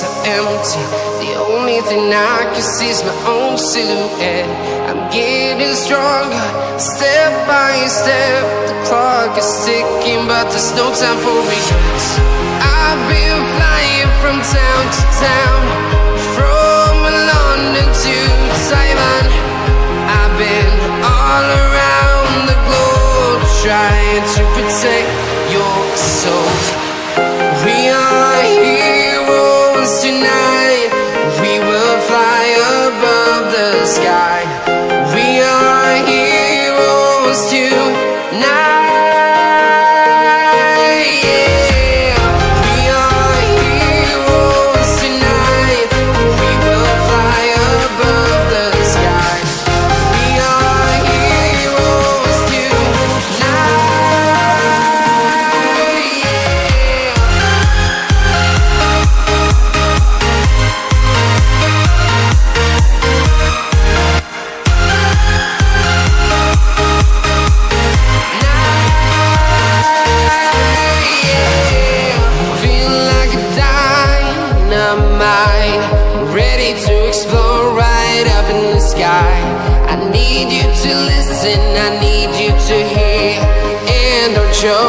so empty. The only thing I can see is my own silhouette. I'm getting stronger, step by step. The clock is ticking, but there's no time for regrets. I've been flying from town to town, from London to Taiwan. I've been all around the globe, trying to protect your soul. We are heroes tonight. We will fly above the sky. We are heroes tonight. Yeah. We are heroes tonight. We will fly above the sky. We are heroes tonight. Feeling like a dynamite, ready to explode right up in the sky. I need you to listen, I need you to hear, and don't show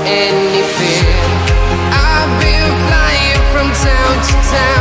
any fear. I've been flying from town to town.